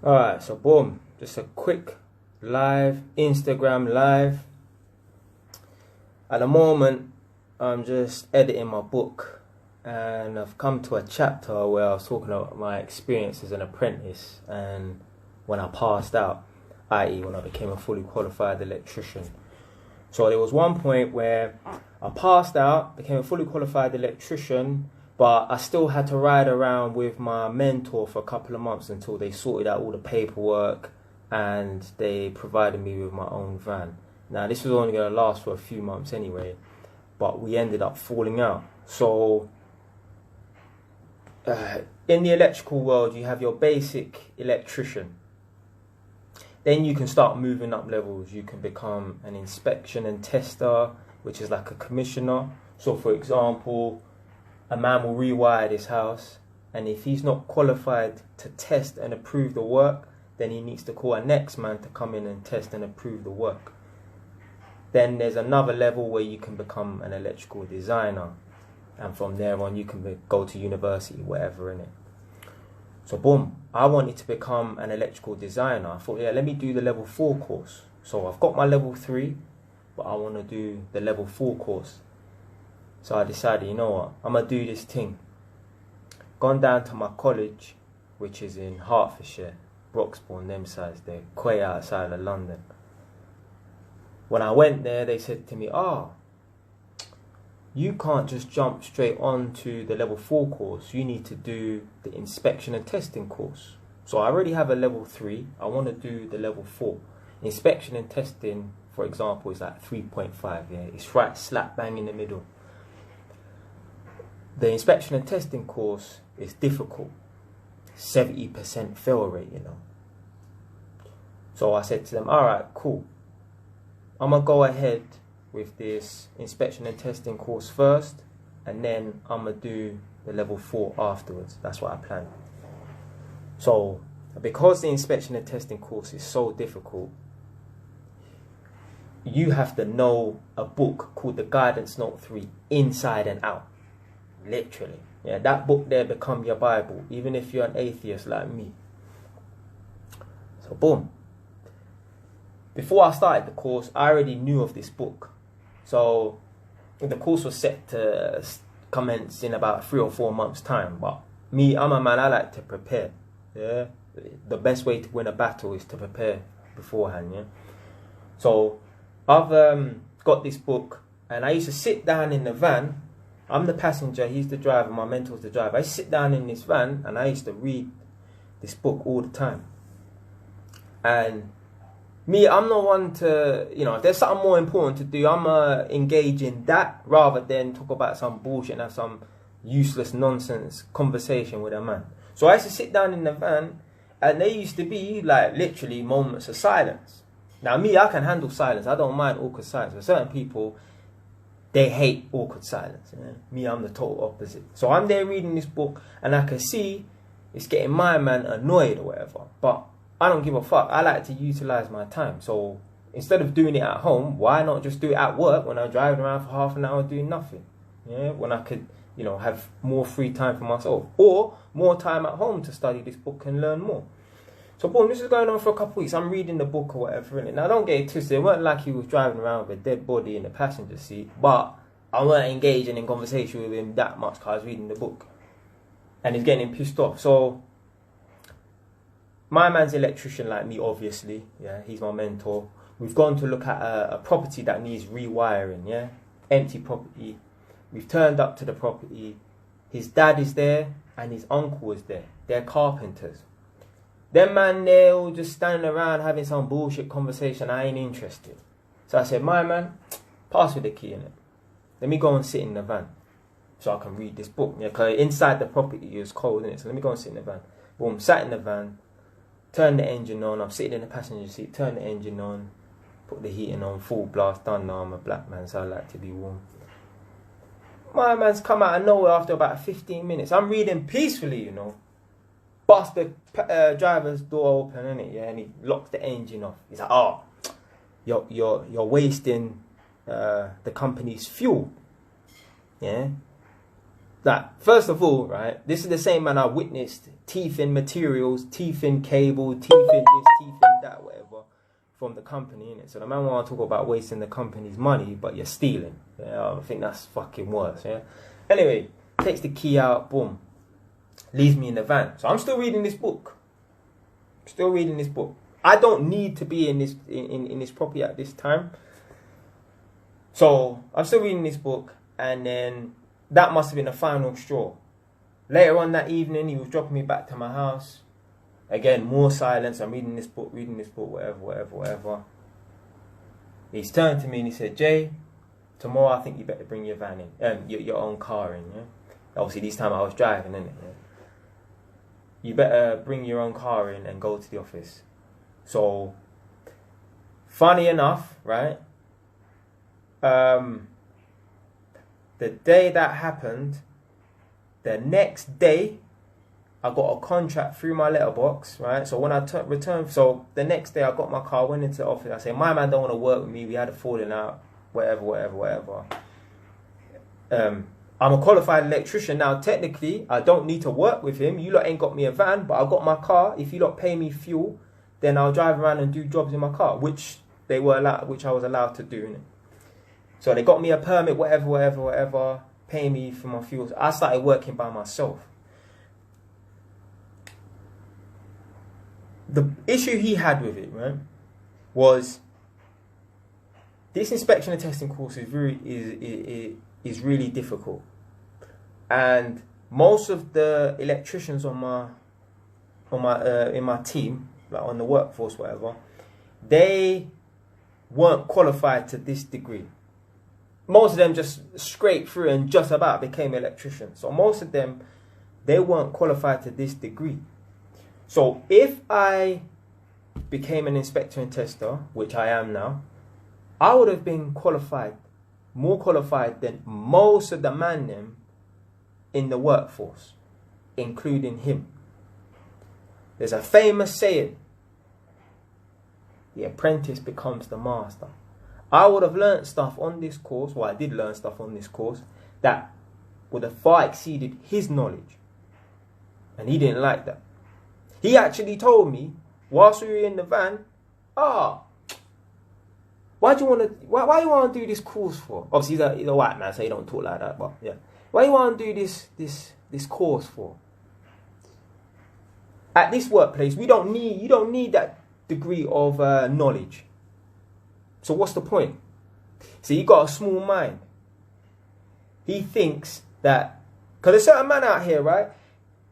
Alright, so boom, just a quick live, Instagram live. At the moment, I'm just editing my book, and I've come to a chapter where I was talking about my experience as an apprentice and when I passed out, i.e. when I became a fully qualified electrician. So there was one point where I passed out, became a fully qualified electrician, but I still had to ride around with my mentor for a couple of months until they sorted out all the paperwork and they provided me with my own van. Now this was only going to last for a few months anyway, but we ended up falling out. So in the electrical world, you have your basic electrician. Then you can start moving up levels. You can become an inspection and tester, which is like a commissioner. So for example, a man will rewire his house, and if he's not qualified to test and approve the work, then he needs to call a next man to come in and test and approve the work. Then there's another level where you can become an electrical designer, and from there on you can go to university, whatever, innit? So boom, I wanted to become an electrical designer. I thought, yeah, let me do the level 4 course. So I've got my level 3, but I want to do the level 4 course. So I decided, you know what, I'm going to do this thing. Gone down to my college, which is in Hertfordshire, Broxbourne, them sides there, quite outside of London. When I went there, they said to me, you can't just jump straight on to the level 4 course. You need to do the inspection and testing course. So I already have a level 3. I want to do the level 4. Inspection and testing, for example, is like 3.5. Yeah, it's right slap bang in the middle. The inspection and testing course is difficult. 70% fail rate, you know. So I said to them, alright, cool. I'm going to go ahead with this inspection and testing course first, and then I'm going to do the level 4 afterwards. That's what I planned. So because the inspection and testing course is so difficult, you have to know a book called the Guidance Note 3 inside and out. Literally. Yeah, that book there become your Bible, even if you're an atheist like me. So boom. Before I started the course, I already knew of this book. So the course was set to commence in about 3 or 4 months' time. But me, I'm a man, I like to prepare. Yeah. The best way to win a battle is to prepare beforehand. Yeah. So I've got this book, and I used to sit down in the van. I'm the passenger, he's the driver, my mentor's the driver. I sit down in this van and I used to read this book all the time. And me, I'm the one to, you know, if there's something more important to do, I'm engage in that rather than talk about some bullshit and have some useless nonsense conversation with a man. So I used to sit down in the van, and there used to be like literally moments of silence. Now me, I can handle silence. I don't mind awkward silence. But certain people, they hate awkward silence. Yeah? Me, I'm the total opposite. So I'm there reading this book, and I can see it's getting my man annoyed or whatever. But I don't give a fuck. I like to utilize my time. So instead of doing it at home, why not just do it at work when I'm driving around for half an hour doing nothing? Yeah, when I could, you know, have more free time for myself, or more time at home to study this book and learn more. So boom, this is going on for a couple of weeks. I'm reading the book or whatever in it. Now don't get it twisted. It weren't like he was driving around with a dead body in the passenger seat, but I weren't engaging in conversation with him that much because I was reading the book. And he's getting pissed off. So my man's an electrician like me, obviously. Yeah, he's my mentor. We've gone to look at a property that needs rewiring, yeah? Empty property. We've turned up to the property. His dad is there and his uncle is there. They're carpenters. Them man, they're all just standing around having some bullshit conversation. I ain't interested. So I said, my man, pass me the key in it. Let me go and sit in the van so I can read this book. Yeah, because inside the property is cold, innit? So let me go and sit in the van. Boom, sat in the van, turn the engine on. I'm sitting in the passenger seat, turn the engine on, put the heating on, full blast, done now. I'm a black man, so I like to be warm. My man's come out of nowhere after about 15 minutes. I'm reading peacefully, you know. Bust the driver's door open, innit? Yeah, and he locks the engine off. He's like, oh, you're wasting the company's fuel. Yeah. That first of all, right, this is the same man I witnessed teeth in materials, teeth in cable, teeth in this, teeth in that, whatever, from the company, innit? So the man want to talk about wasting the company's money, but you're stealing. Yeah, I think that's fucking worse. Yeah. Anyway, takes the key out, boom, leaves me in the van. So I'm still reading this book. Still reading this book. I don't need to be in this in this property at this time. So I'm still reading this book, and then that must have been the final straw. Later on that evening, he was dropping me back to my house. Again, more silence. I'm reading this book, whatever. He's turned to me and he said, Jay, tomorrow I think you better bring your van in, your own car in. Yeah? Obviously, this time I was driving, innit? Yeah? You better bring your own car in and go to the office. So, funny enough, right? The day that happened, the next day, I got a contract through my letterbox, right? So when I returned, so the next day I got my car, went into the office. I said, my man don't want to work with me. We had a falling out, whatever. I'm a qualified electrician now. Technically, I don't need to work with him. You lot ain't got me a van, but I got my car. If you lot pay me fuel, then I'll drive around and do jobs in my car, which I was allowed to do. Innit? So they got me a permit, whatever, pay me for my fuel. So I started working by myself. The issue he had with it, right, was this inspection and testing course is really difficult, and most of the electricians in my team, like on the workforce, whatever, they weren't qualified to this degree. Most of them just scraped through and just about became electricians. So most of them, they weren't qualified to this degree. So if I became an inspector and tester, which I am now, I would have been qualified, more qualified than most of the man them in the workforce, including him. There's a famous saying, the apprentice becomes the master. I would have learned stuff on this course, well, I did learn stuff on this course, that would have far exceeded his knowledge. And he didn't like that. He actually told me, whilst we were in the van, why you want to do this course for? Obviously, he's a white man, so he don't talk like that, but yeah. Why you want to do this course for? At this workplace, you don't need that degree of knowledge. So what's the point? See, he got a small mind. He thinks that, because there's certain man out here, right?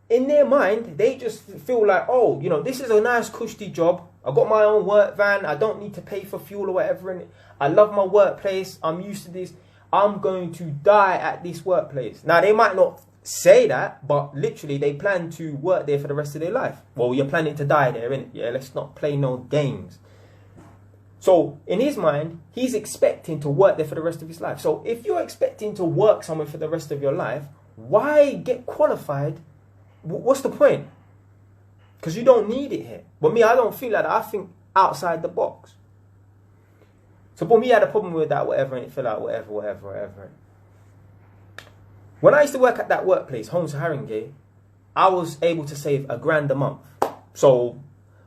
In their mind, they just feel like, oh, this is a nice cushy job. I got my own work van. I don't need to pay for fuel or whatever in it. I love my workplace. I'm used to this. I'm going to die at this workplace. Now, they might not say that, but literally they plan to work there for the rest of their life. Well, you're planning to die there, innit? Yeah, let's not play no games. So, in his mind, he's expecting to work there for the rest of his life. So, if you're expecting to work somewhere for the rest of your life, why get qualified? What's the point? Because you don't need it here. But me, I don't feel like that. I think outside the box. So, but me had a problem with that, whatever, and it fell out, whatever. When I used to work at that workplace, Homes Haringey, I was able to save £1,000 a month. So,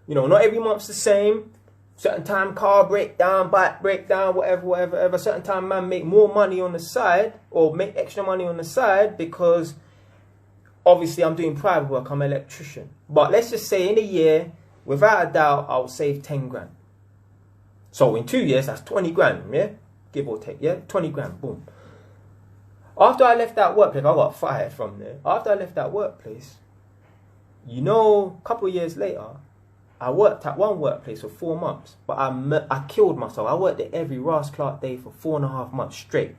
not every month's the same. Certain time car breakdown, bike breakdown, whatever. Certain time man make more money on the side or make extra money on the side because obviously I'm doing private work, I'm an electrician. But let's just say in a year, without a doubt, I'll save 10 grand. So in 2 years, that's 20 grand, yeah? Give or take, yeah? 20 grand, boom. After I left that workplace, I got fired from there. After I left that workplace, a couple of years later, I worked at one workplace for 4 months, but I killed myself. I worked there every Ross Clark day for 4.5 months straight.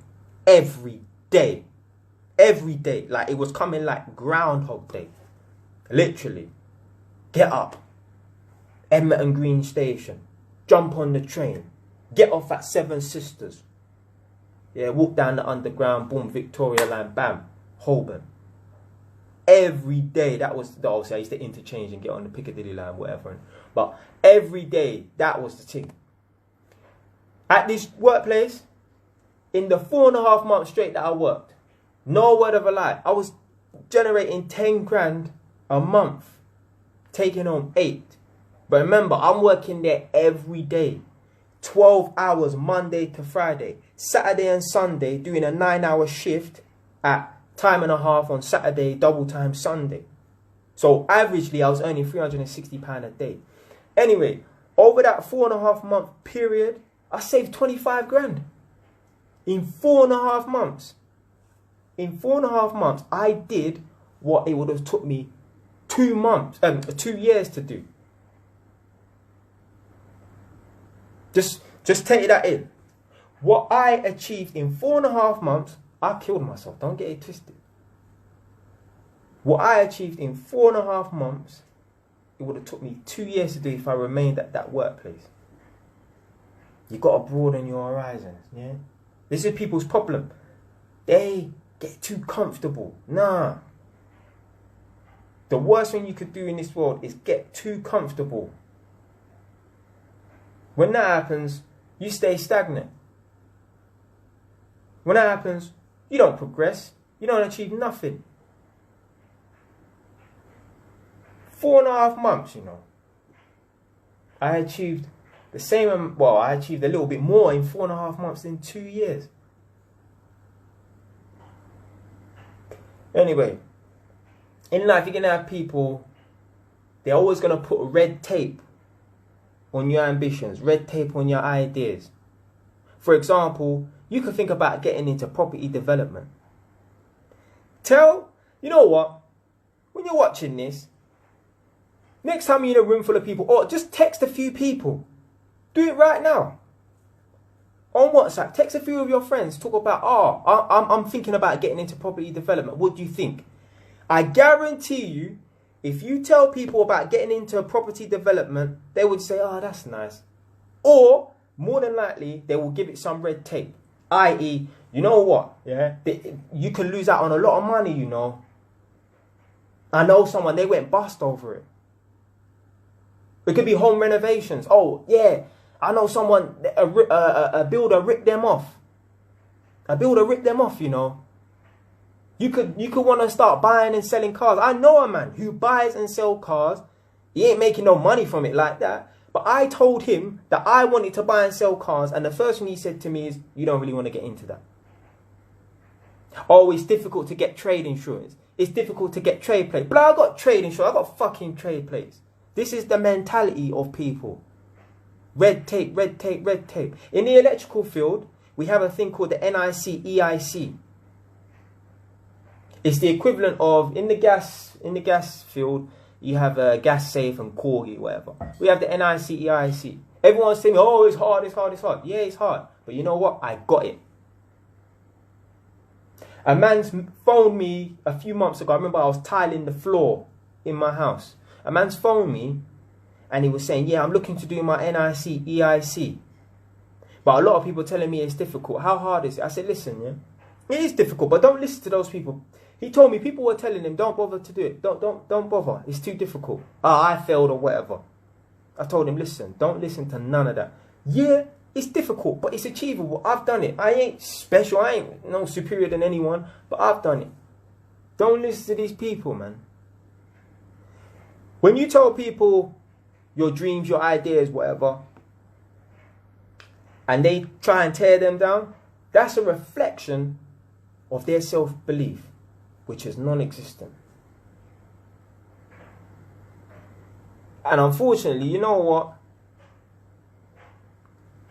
Every day. Every day. Like, it was coming like Groundhog Day. Literally. Get up. Edmonton Green Station. Jump on the train. Get off at Seven Sisters. Yeah, walk down the underground. Boom, Victoria Line. Bam. Holborn. Every day, that was, obviously I used to interchange and get on the Piccadilly line, whatever. But every day, that was the thing. At this workplace, in the 4.5 months straight that I worked, No word of a lie. I was generating 10 grand a month, taking home 8. But remember, I'm working there every day. 12 hours Monday to Friday. Saturday and Sunday doing a 9-hour shift at time and a half on Saturday, double time Sunday. So averagely I was earning £360 a day. Anyway, over that 4.5 month period, I saved 25 grand. In 4.5 months. In 4.5 months, I did what it would have took me 2 years to do. Just take that in. What I achieved in 4.5 months, I killed myself. Don't get it twisted. What I achieved in 4.5 months, it would have took me 2 years to do if I remained at that workplace. You got to broaden your horizons. Yeah, this is people's problem. They get too comfortable. Nah. The worst thing you could do in this world is get too comfortable. When that happens, you stay stagnant. When that happens, you don't progress. You don't achieve nothing. 4.5 months, you know. I achieved the same, well, I achieved a little bit more in 4.5 months than 2 years. Anyway, in life, you're going to have people, they're always going to put red tape on your ambitions, red tape on your ideas. For example, you could think about getting into property development. You know what? When you're watching this, next time you're in a room full of people, or just text a few people. Do it right now. On WhatsApp, text a few of your friends. Talk about, I'm thinking about getting into property development. What do you think? I guarantee you, if you tell people about getting into property development, they would say, oh, that's nice. Or, more than likely, they will give it some red tape. I.e., you know what? Yeah, you can lose out on a lot of money, you know. I know someone, they went bust over it. It could be home renovations. Oh, yeah, I know someone, a builder ripped them off. A builder ripped them off, you know. You could want to start buying and selling cars. I know a man who buys and sells cars. He ain't making no money from it like that. But I told him that I wanted to buy and sell cars. And the first thing he said to me is, you don't really want to get into that. Oh, it's difficult to get trade insurance. It's difficult to get trade plates. But I got trade insurance. I got fucking trade plates. This is the mentality of people. Red tape, red tape, red tape. In the electrical field, we have a thing called the NIC EIC. It's the equivalent of, in the gas field, you have a gas safe and corgi, whatever. We have the NIC EIC. Everyone's saying, oh, it's hard, it's hard, it's hard. Yeah, it's hard. But you know what? I got it. A man's phoned me a few months ago. I remember I was tiling the floor in my house. A man's phoned me and he was saying, yeah, I'm looking to do my NIC EIC. But a lot of people telling me it's difficult. How hard is it? I said, listen, yeah, it is difficult, but don't listen to those people. He told me people were telling him, don't bother to do it. Don't bother. It's too difficult. I failed or whatever. I told him, listen, don't listen to none of that. Yeah, it's difficult, but it's achievable. I've done it. I ain't special. I ain't no superior than anyone, but I've done it. Don't listen to these people, man. When you tell people your dreams, your ideas, whatever, and they try and tear them down, that's a reflection of their self-belief, which is non-existent. And unfortunately, you know what?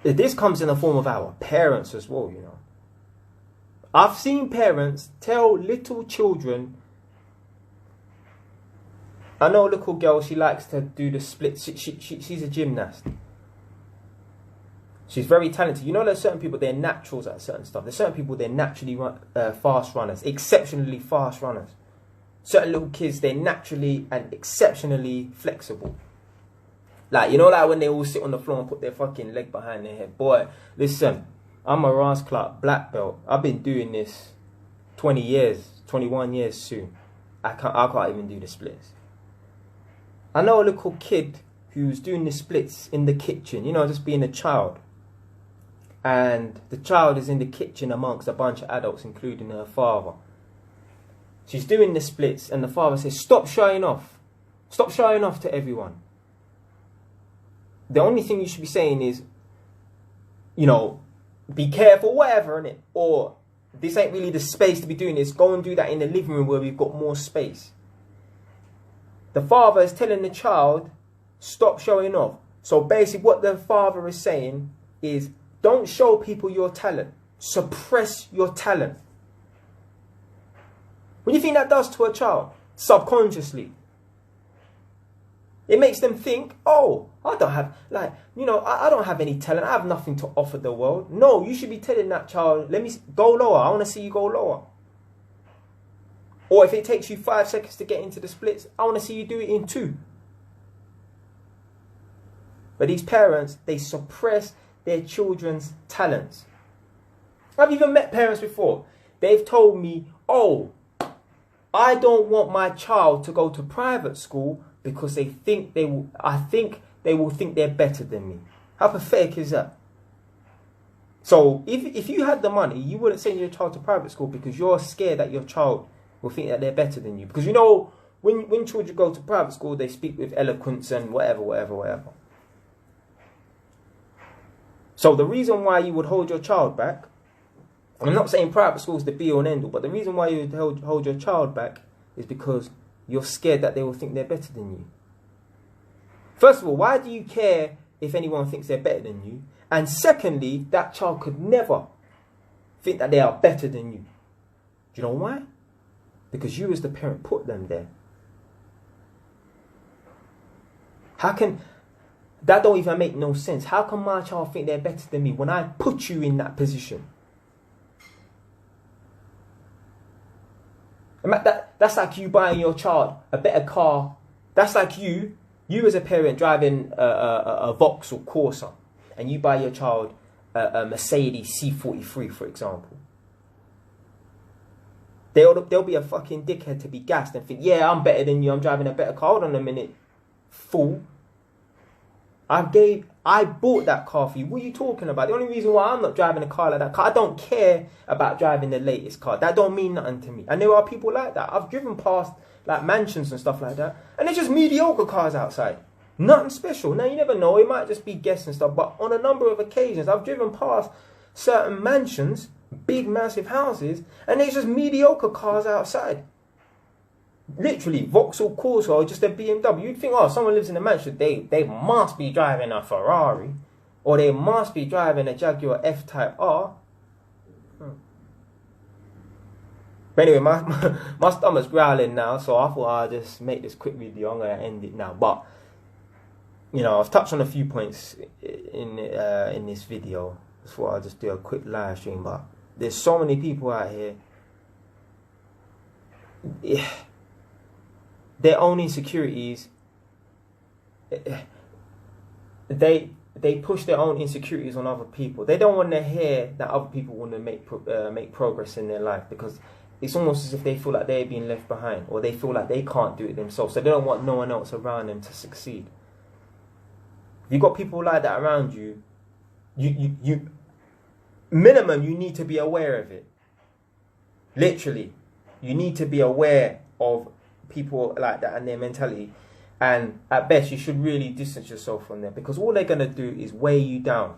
This comes in the form of our parents as well, you know. I've seen parents tell little children. I know a little girl, she likes to do the splits. She's a gymnast. She's very talented. You know, there's certain people, they're naturals at certain stuff. There's certain people, they're naturally fast runners, exceptionally fast runners. Certain little kids, they're naturally and exceptionally flexible. Like, you know, like when they all sit on the floor and put their fucking leg behind their head. Boy, listen, I'm a Ras Clark black belt. I've been doing this 20 years, 21 years soon. I can't even do the splits. I know a little kid who's doing the splits in the kitchen, you know, just being a child. And the child is in the kitchen amongst a bunch of adults, including her father. She's doing the splits, and the father says, stop showing off. Stop showing off to everyone. The only thing you should be saying is, you know, be careful, whatever, innit? Or this ain't really the space to be doing this. Go and do that in the living room where we've got more space. The father is telling the child, stop showing off. So basically what the father is saying is, don't show people your talent. Suppress your talent. What do you think that does to a child? Subconsciously. It makes them think, oh, I don't have, like, you know, I don't have any talent. I have nothing to offer the world. No, you should be telling that child, let me go lower. I want to see you go lower. Or if it takes you 5 seconds to get into the splits, I want to see you do it in 2. But these parents, they suppress their children's talents. I've even met parents before. They've told me, oh, I don't want my child to go to private school because they think I think they will think they're better than me. How pathetic is that? So if you had the money, you wouldn't send your child to private school because you're scared that your child will think that they're better than you. Because you know, when children go to private school, they speak with eloquence and whatever. So the reason why you would hold your child back, and I'm not saying private school is the be all and end all, but the reason why you would hold your child back is because you're scared that they will think they're better than you. First of all, why do you care if anyone thinks they're better than you? And secondly, that child could never think that they are better than you. Do you know why? Because you as the parent put them there. How can... That don't even make no sense. How can my child think they're better than me when I put you in that position? That's like you buying your child a better car. That's like you as a parent driving a Vauxhall Corsa, and you buy your child a Mercedes C43, for example. They'll be a fucking dickhead to be gassed and think, yeah, I'm better than you. I'm driving a better car. Hold on a minute, fool. I bought that car for you. What are you talking about? The only reason why I'm not driving a car like that, I don't care about driving the latest car. That don't mean nothing to me. And there are people like that. I've driven past like mansions and stuff like that, and they're just mediocre cars outside. Nothing special. Now, you never know. It might just be guests and stuff. But on a number of occasions, I've driven past certain mansions, big, massive houses, and there's just mediocre cars outside. Literally, Vauxhall Corsa or just a BMW. You'd think, oh, someone lives in a mansion, they must be driving a Ferrari, or they must be driving a Jaguar F-Type R. But anyway, my stomach's growling now, so I thought I'd just make this quick video. I'm going to end it now. But, you know, I've touched on a few points in this video. I thought I'd just do a quick live stream. But there's so many people out here. Yeah. Their own insecurities, they push their own insecurities on other people. They don't want to hear that other people want to make progress in their life, because it's almost as if they feel like they're being left behind, or they feel like they can't do it themselves. So they don't want no one else around them to succeed. If you've got people like that around you, you minimum, you need to be aware of it. Literally, you need to be aware of people like that and their mentality, and at best you should really distance yourself from them, because all they're going to do is weigh you down.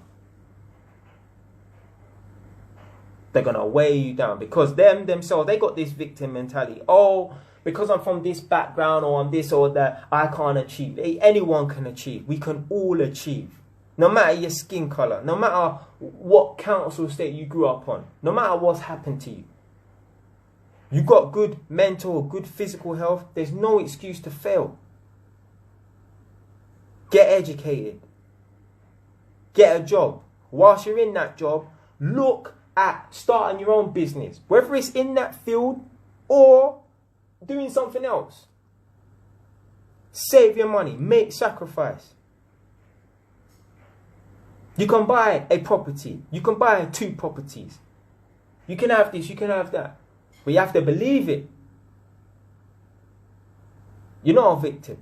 They're going to weigh you down because themselves, they got this victim mentality. Oh, because I'm from this background, or I'm this or that, I can't achieve. Anyone can achieve. We can all achieve, no matter your skin color, no matter what council state you grew up on, no matter what's happened to you. You got good mental or good physical health, there's no excuse to fail. Get educated. Get a job. Whilst you're in that job, look at starting your own business. Whether it's in that field or doing something else. Save your money. Make sacrifice. You can buy a property. You can buy 2 properties. You can have this, you can have that. But you have to believe it. You're not a victim.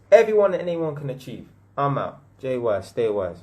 Everyone and anyone can achieve. I'm out. Jay Wise, stay wise.